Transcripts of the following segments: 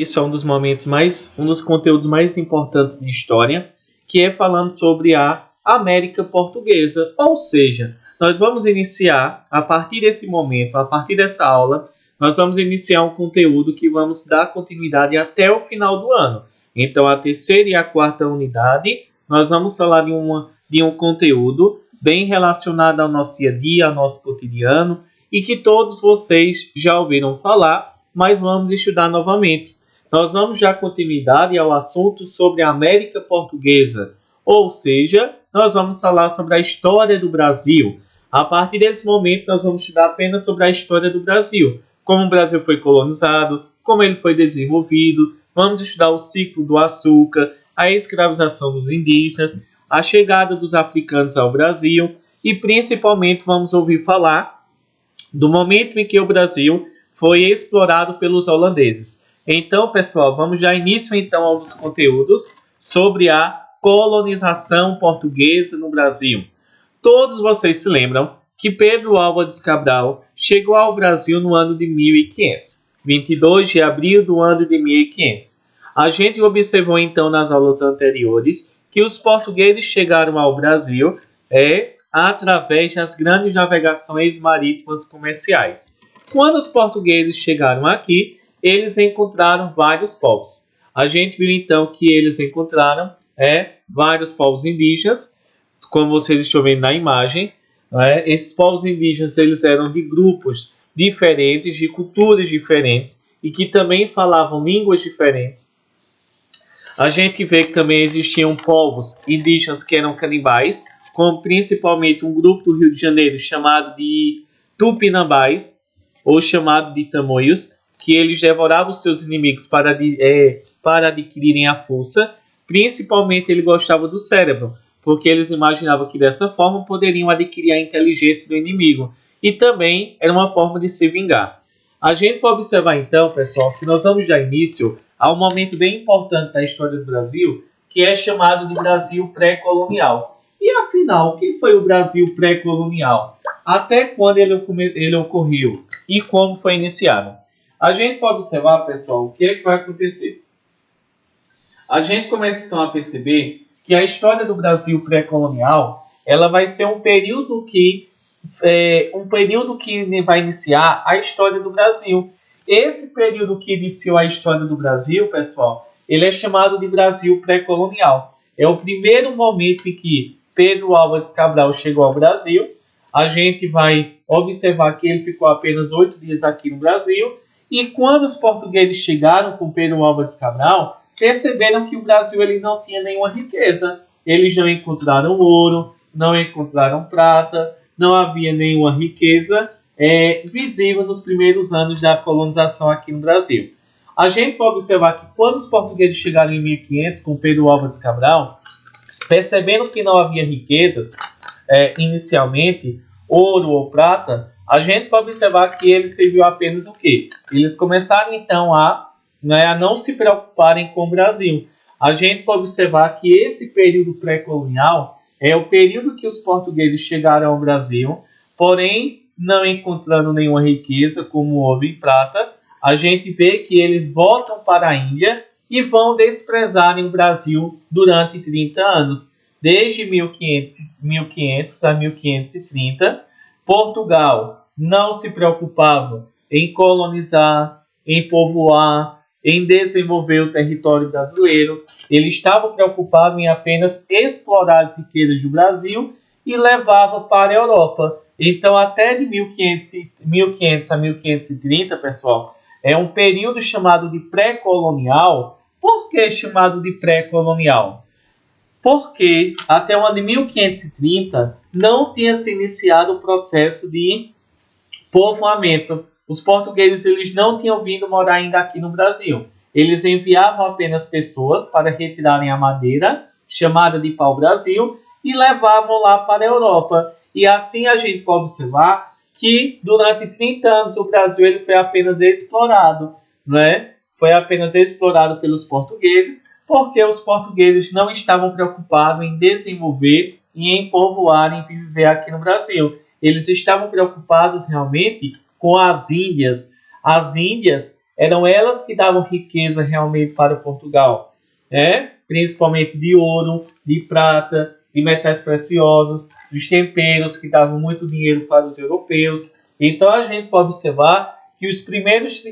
Isso é um dos conteúdos mais importantes de história, que é falando sobre a América Portuguesa. Ou seja, nós vamos iniciar, a partir desse momento, a partir dessa aula, nós vamos iniciar um conteúdo que vamos dar continuidade até o final do ano. Então, a terceira e a quarta unidade, nós vamos falar de um conteúdo bem relacionado ao nosso dia a dia, ao nosso cotidiano, e que todos vocês já ouviram falar, mas vamos estudar novamente. Nós vamos dar continuidade ao assunto sobre a América Portuguesa, ou seja, nós vamos falar sobre a história do Brasil. A partir desse momento, nós vamos estudar apenas sobre a história do Brasil, como o Brasil foi colonizado, como ele foi desenvolvido, vamos estudar o ciclo do açúcar, a escravização dos indígenas, a chegada dos africanos ao Brasil e, principalmente, vamos ouvir falar do momento em que o Brasil foi explorado pelos holandeses. Então, pessoal, vamos dar início então aos conteúdos sobre a colonização portuguesa no Brasil. Todos vocês se lembram que Pedro Álvares Cabral chegou ao Brasil no ano de 1500, 22 de abril do ano de 1500. A gente observou então nas aulas anteriores que os portugueses chegaram ao Brasil através das grandes navegações marítimas comerciais. Quando os portugueses chegaram aqui, eles encontraram vários povos. A gente viu então que eles encontraram vários povos indígenas, como vocês estão vendo na imagem. Esses povos indígenas eles eram de grupos diferentes, de culturas diferentes e que também falavam línguas diferentes. A gente vê que também existiam povos indígenas que eram canibais, como principalmente um grupo do Rio de Janeiro chamado de Tupinambás, ou chamado de Tamoios, que eles devoravam seus inimigos para adquirirem a força. Principalmente ele gostava do cérebro, porque eles imaginavam que dessa forma poderiam adquirir a inteligência do inimigo. E também era uma forma de se vingar. A gente vai observar então, pessoal, que nós vamos dar início a um momento bem importante da história do Brasil, que é chamado de Brasil pré-colonial. E afinal, o que foi o Brasil pré-colonial? Até quando ele ocorreu? E como foi iniciado? A gente vai observar, pessoal, o que é que vai acontecer. A gente começa então a perceber que a história do Brasil pré-colonial ela vai ser um período que vai iniciar a história do Brasil. Esse período que iniciou a história do Brasil, pessoal, ele é chamado de Brasil pré-colonial. É o primeiro momento em que Pedro Álvares Cabral chegou ao Brasil. A gente vai observar que ele ficou apenas 8 dias aqui no Brasil. E quando os portugueses chegaram com Pedro Álvares Cabral, perceberam que o Brasil ele não tinha nenhuma riqueza. Eles não encontraram ouro, não encontraram prata, não havia nenhuma riqueza visível nos primeiros anos da colonização aqui no Brasil. A gente vai observar que quando os portugueses chegaram em 1500 com Pedro Álvares Cabral, percebendo que não havia riquezas inicialmente, ouro ou prata, a gente vai observar que eles serviu apenas o quê? Eles começaram então a não se preocuparem com o Brasil. A gente vai observar que esse período pré-colonial é o período que os portugueses chegaram ao Brasil, porém não encontrando nenhuma riqueza como ouro e prata. A gente vê que eles voltam para a Índia e vão desprezarem o Brasil durante 30 anos. Desde 1500 a 1530, Portugal não se preocupava em colonizar, em povoar, em desenvolver o território brasileiro. Ele estava preocupado em apenas explorar as riquezas do Brasil e levava para a Europa. Então, até de 1500 a 1530, pessoal, é um período chamado de pré-colonial. Por que chamado de pré-colonial? Porque até o ano de 1530 não tinha se iniciado o processo de povoamento. Os portugueses eles não tinham vindo morar ainda aqui no Brasil. Eles enviavam apenas pessoas para retirarem a madeira, chamada de pau-brasil, e levavam lá para a Europa. E assim a gente pode observar que durante 30 anos o Brasil ele foi apenas explorado. Foi apenas explorado pelos portugueses, porque os portugueses não estavam preocupados em desenvolver e em povoar e viver aqui no Brasil. Eles estavam preocupados realmente com as Índias. As Índias eram elas que davam riqueza realmente para Portugal, né? Principalmente de ouro, de prata, de metais preciosos, dos temperos que davam muito dinheiro para os europeus. Então a gente pode observar que os primeiros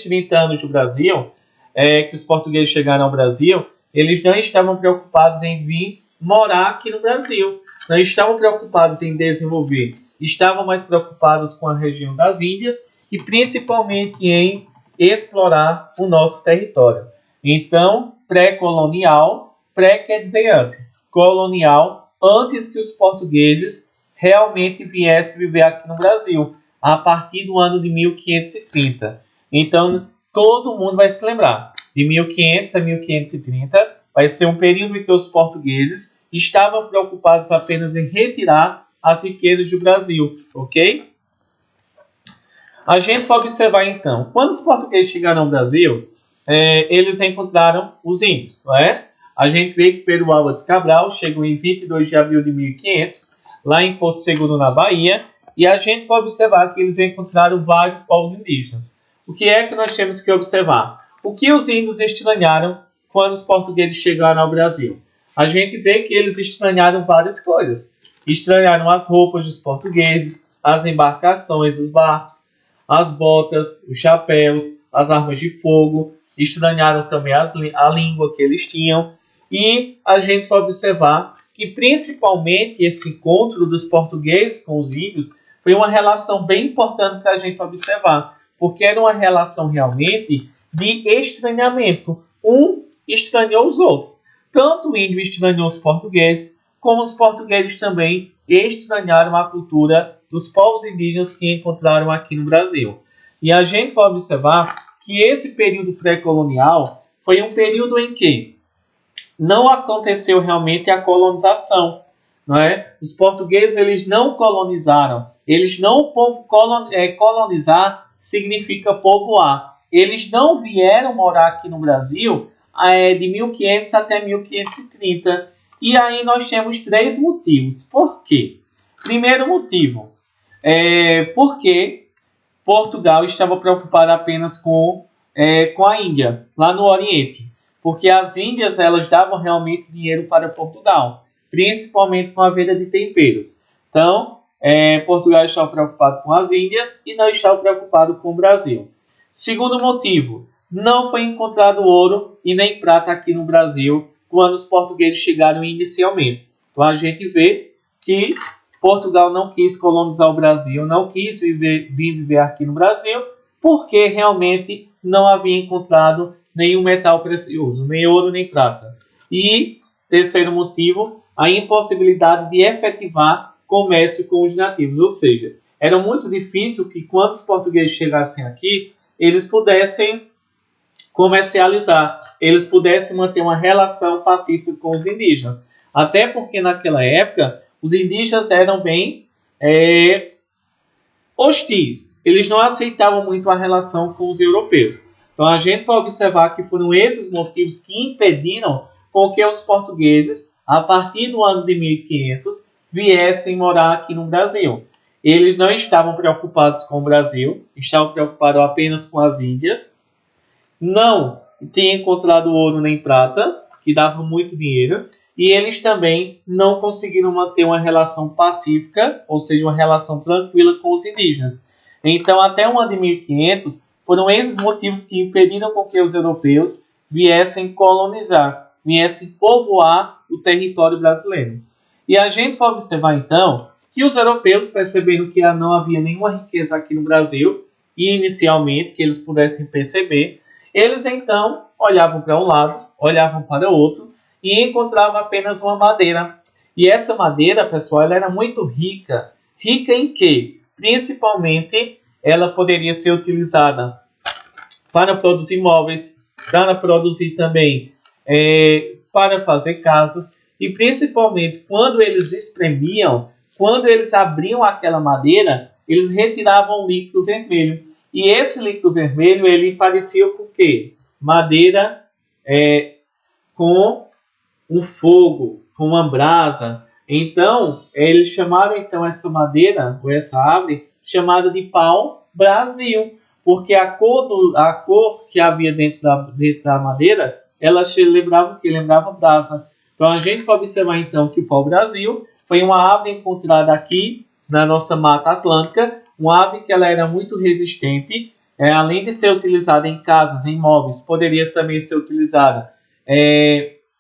30 anos do Brasil, que os portugueses chegaram ao Brasil, eles não estavam preocupados em vir morar aqui no Brasil, não estavam preocupados em desenvolver, estavam mais preocupados com a região das Índias e principalmente em explorar o nosso território. Então, pré-colonial, pré quer dizer antes, colonial, antes que os portugueses realmente viessem viver aqui no Brasil, a partir do ano de 1530. Então, todo mundo vai se lembrar, de 1500 a 1530, vai ser um período em que os portugueses estavam preocupados apenas em retirar as riquezas do Brasil, ok? A gente vai observar então, quando os portugueses chegaram ao Brasil, eles encontraram os índios, não é? A gente vê que Pedro Álvares Cabral chegou em 22 de abril de 1500, lá em Porto Seguro, na Bahia, e a gente vai observar que eles encontraram vários povos indígenas. O que é que nós temos que observar? O que os índios estranharam quando os portugueses chegaram ao Brasil? A gente vê que eles estranharam várias coisas. Estranharam as roupas dos portugueses, as embarcações, os barcos, as botas, os chapéus, as armas de fogo. Estranharam também a língua que eles tinham. E a gente vai observar que principalmente esse encontro dos portugueses com os índios foi uma relação bem importante para a gente observar, porque era uma relação realmente de estranhamento. Um estranhou os outros. Tanto o índio estranhou os portugueses, como os portugueses também estranharam a cultura dos povos indígenas que encontraram aqui no Brasil. E a gente vai observar que esse período pré-colonial foi um período em que não aconteceu realmente a colonização, não é? Os portugueses eles não colonizaram, eles não colonizar significa povoar. Eles não vieram morar aqui no Brasil de 1500 até 1530. E aí nós temos 3 motivos. Por quê? Primeiro motivo, porque Portugal estava preocupado apenas com a Índia, lá no Oriente. Porque as Índias elas davam realmente dinheiro para Portugal, principalmente com a venda de temperos. Então, Portugal estava preocupado com as Índias e não estava preocupado com o Brasil. Segundo motivo, não foi encontrado ouro e nem prata aqui no Brasil quando os portugueses chegaram inicialmente. Então a gente vê que Portugal não quis colonizar o Brasil, não quis vir viver aqui no Brasil, porque realmente não havia encontrado nenhum metal precioso, nem ouro nem prata. E, terceiro motivo, a impossibilidade de efetivar comércio com os nativos. Ou seja, era muito difícil que quando os portugueses chegassem aqui, eles pudessem comercializar, eles pudessem manter uma relação pacífica com os indígenas. Até porque naquela época, os indígenas eram bem hostis. Eles não aceitavam muito a relação com os europeus. Então a gente vai observar que foram esses motivos que impediram com que os portugueses, a partir do ano de 1500, viessem morar aqui no Brasil. Eles não estavam preocupados com o Brasil, estavam preocupados apenas com as Índias. Não tinham encontrado ouro nem prata, que davam muito dinheiro. E eles também não conseguiram manter uma relação pacífica, ou seja, uma relação tranquila com os indígenas. Então, até o ano de 1500, foram esses motivos que impediram com que os europeus viessem colonizar, viessem povoar o território brasileiro. E a gente vai observar, então, que os europeus perceberam que não havia nenhuma riqueza aqui no Brasil, e inicialmente, que eles pudessem perceber, eles então olhavam para um lado, olhavam para o outro, e encontravam apenas uma madeira. E essa madeira, pessoal, ela era muito rica. Rica em quê? Principalmente, ela poderia ser utilizada para produzir móveis, para produzir também para fazer casas. E principalmente, quando eles espremiam, quando eles abriam aquela madeira, eles retiravam o líquido vermelho. E esse líquido vermelho, ele parecia com o quê? Madeira com um fogo, com uma brasa. Então, eles chamaram então essa madeira, ou essa árvore, chamada de pau-brasil, porque a cor que havia dentro da madeira, ela lembrava brasa. Então a gente pode observar então que o pau-brasil foi uma árvore encontrada aqui na nossa Mata Atlântica, uma árvore que ela era muito resistente, além de ser utilizada em casas, em móveis, poderia também ser utilizada,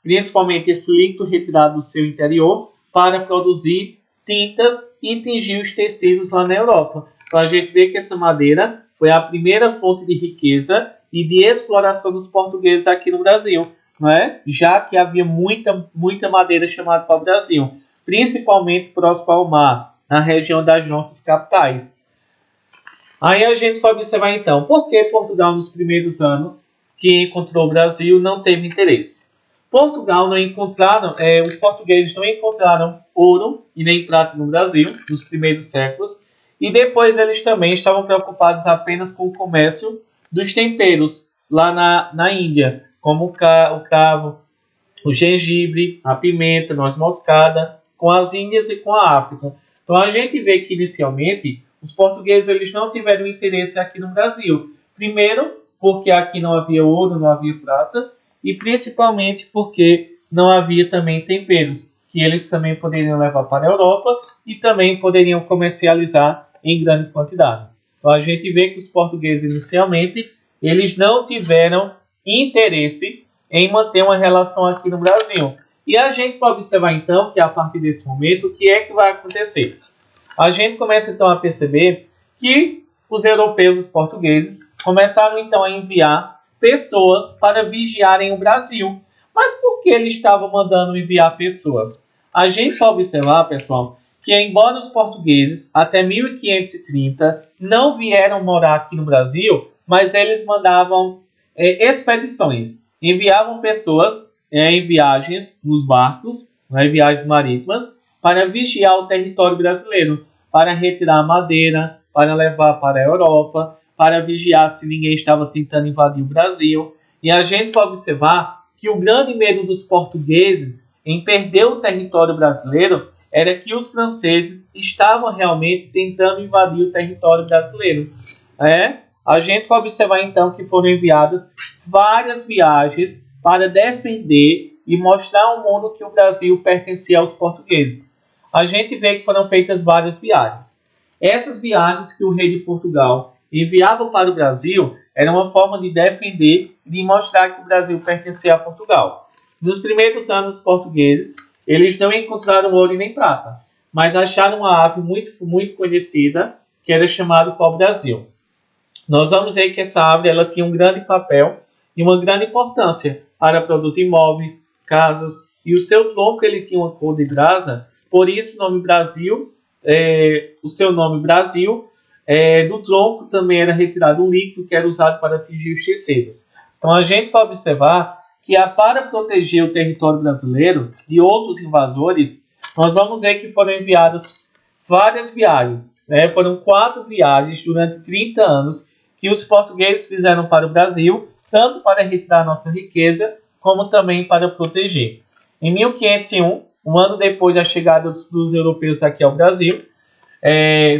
principalmente esse líquido retirado do seu interior, para produzir tintas e tingir os tecidos lá na Europa. Então a gente vê que essa madeira foi a primeira fonte de riqueza e de exploração dos portugueses aqui no Brasil, não é? Já que havia muita madeira chamada para o Brasil, principalmente próximo ao mar, na região das nossas capitais. Aí a gente vai observar então, por que Portugal nos primeiros anos que encontrou o Brasil não teve interesse? Portugal não encontraram, os portugueses não encontraram ouro e nem prata no Brasil nos primeiros séculos, e depois eles também estavam preocupados apenas com o comércio dos temperos lá na Índia, como o cravo, o gengibre, a pimenta, noz moscada, com as Índias e com a África. Então a gente vê que inicialmente os portugueses eles não tiveram interesse aqui no Brasil. Primeiro, porque aqui não havia ouro, não havia prata, e principalmente porque não havia também temperos, que eles também poderiam levar para a Europa e também poderiam comercializar em grande quantidade. Então a gente vê que os portugueses inicialmente eles não tiveram interesse em manter uma relação aqui no Brasil. E a gente pode observar então que a partir desse momento o que é que vai acontecer? A gente começa então a perceber que os europeus, os portugueses, começaram então a enviar pessoas para vigiarem o Brasil. Mas por que eles estavam mandando enviar pessoas? A gente vai observar, pessoal, que embora os portugueses até 1530 não vieram morar aqui no Brasil, mas eles mandavam expedições, enviavam pessoas em viagens nos barcos, em viagens marítimas, para vigiar o território brasileiro, para retirar madeira, para levar para a Europa, para vigiar se ninguém estava tentando invadir o Brasil. E a gente vai observar que o grande medo dos portugueses em perder o território brasileiro era que os franceses estavam realmente tentando invadir o território brasileiro. A gente vai observar então que foram enviadas várias viagens para defender e mostrar ao mundo que o Brasil pertencia aos portugueses. A gente vê que foram feitas várias viagens. Essas viagens que o rei de Portugal enviava para o Brasil era uma forma de defender e de mostrar que o Brasil pertencia a Portugal. Nos primeiros anos portugueses, eles não encontraram ouro e nem prata, mas acharam uma ave muito conhecida que era chamada pau-brasil. Nós vamos ver que essa árvore ela tinha um grande papel e uma grande importância para produzir móveis, casas, e o seu tronco ele tinha uma cor de brasa, por isso o nome Brasil, o seu nome Brasil, do tronco também era retirado um líquido que era usado para atingir os tecidos. Então a gente vai observar que para proteger o território brasileiro de outros invasores, nós vamos ver que foram enviadas várias viagens. Foram 4 viagens durante 30 anos que os portugueses fizeram para o Brasil, tanto para retirar nossa riqueza, como também para proteger. Em 1501, um ano depois da chegada dos europeus aqui ao Brasil,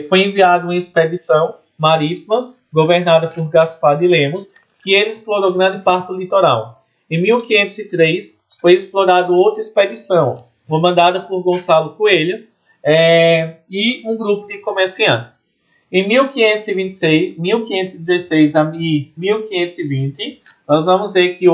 foi enviada uma expedição marítima governada por Gaspar de Lemos, que ele explorou grande parte do litoral. Em 1503, foi explorada outra expedição, comandada por Gonçalo Coelho e um grupo de comerciantes. Em 1526, 1516 a 1520, nós vamos ver que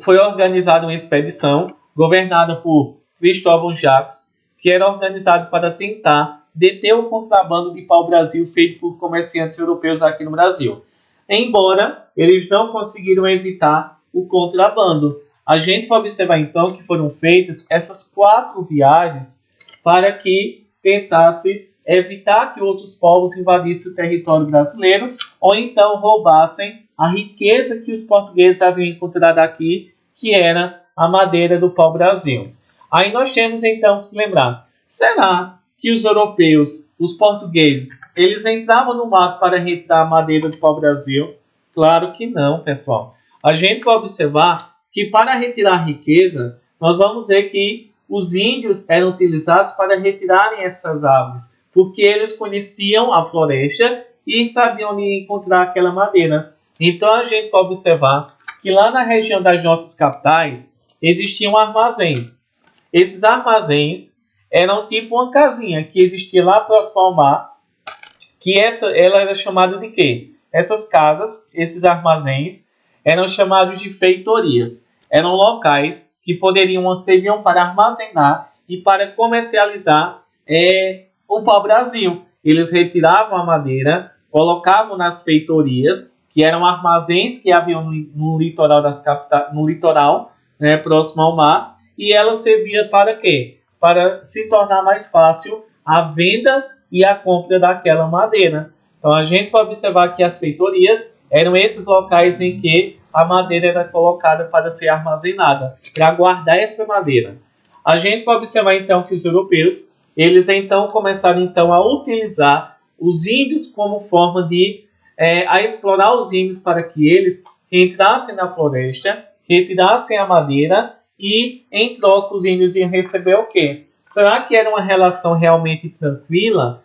foi organizada uma expedição governada por Cristóvão Jacques, que era organizado para tentar deter o contrabando de pau-brasil feito por comerciantes europeus aqui no Brasil. Embora eles não conseguiram evitar o contrabando. A gente vai observar então que foram feitas essas 4 viagens para que tentasse evitar que outros povos invadissem o território brasileiro ou então roubassem a riqueza que os portugueses haviam encontrado aqui, que era a madeira do pau-brasil. Aí nós temos então que se lembrar, será que os europeus, os portugueses, eles entravam no mato para retirar a madeira do pau-brasil? Claro que não, pessoal. A gente vai observar que para retirar a riqueza, nós vamos ver que os índios eram utilizados para retirarem essas árvores, porque eles conheciam a floresta e sabiam onde encontrar aquela madeira. Então a gente vai observar que lá na região das nossas capitais existiam armazéns. Esses armazéns eram tipo uma casinha que existia lá próximo ao mar, que ela era chamada de quê? Essas casas, esses armazéns, eram chamados de feitorias. Eram locais que serviam para armazenar e para comercializar o pau-brasil. Eles retiravam a madeira, colocavam nas feitorias, que eram armazéns que haviam no litoral no litoral, né, próximo ao mar, e ela servia para quê? Para se tornar mais fácil a venda e a compra daquela madeira. Então a gente vai observar que as feitorias eram esses locais em que a madeira era colocada para ser armazenada, para guardar essa madeira. A gente vai observar então que os europeus, eles então começaram então a utilizar os índios como forma de a explorar os índios para que eles entrassem na floresta, retirassem a madeira e em troca os índios iam receber o quê? Será que era uma relação realmente tranquila?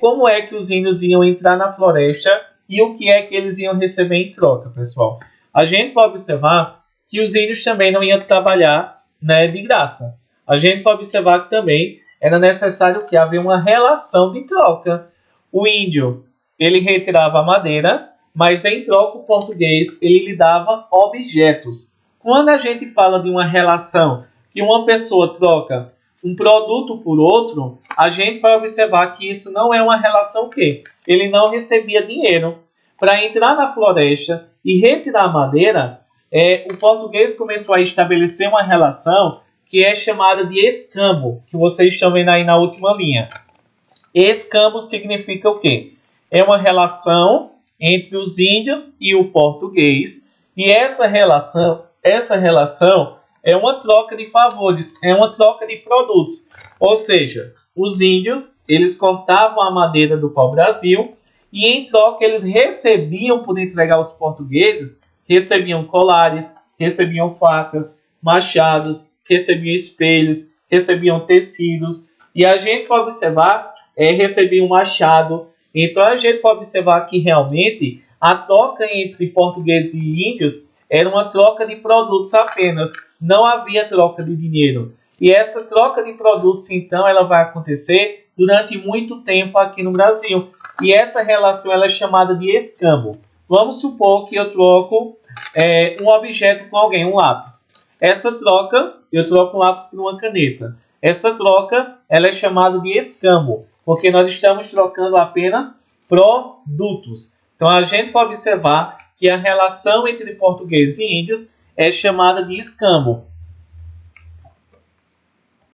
Como é que os índios iam entrar na floresta e o que é que eles iam receber em troca, pessoal? A gente vai observar que os índios também não iam trabalhar, né, de graça. A gente vai observar que também era necessário que havia uma relação de troca. O índio, ele retirava a madeira, mas em troca o português ele lhe dava objetos. Quando a gente fala de uma relação que uma pessoa troca um produto por outro, a gente vai observar que isso não é uma relação que ele não recebia dinheiro. Para entrar na floresta e retirar a madeira, o português começou a estabelecer uma relação que é chamada de escambo, que vocês estão vendo aí na última linha. Escambo significa o quê? É uma relação entre os índios e o português, e essa relação é uma troca de favores, é uma troca de produtos. Ou seja, os índios, eles cortavam a madeira do pau-brasil e em troca eles recebiam, por entregar aos portugueses, recebiam colares, recebiam facas, machados, recebiam espelhos, recebiam tecidos. E a gente vai observar, recebia um machado. Então a gente vai observar que realmente a troca entre portugueses e índios era uma troca de produtos apenas, não havia troca de dinheiro. E essa troca de produtos, então, ela vai acontecer durante muito tempo aqui no Brasil. E essa relação ela é chamada de escambo. Vamos supor que eu troco um objeto com alguém, um lápis. Essa troca, eu troco um lápis por uma caneta. Essa troca ela é chamada de escambo, porque nós estamos trocando apenas produtos. Então, a gente vai observar que a relação entre portugueses e índios é chamada de escambo.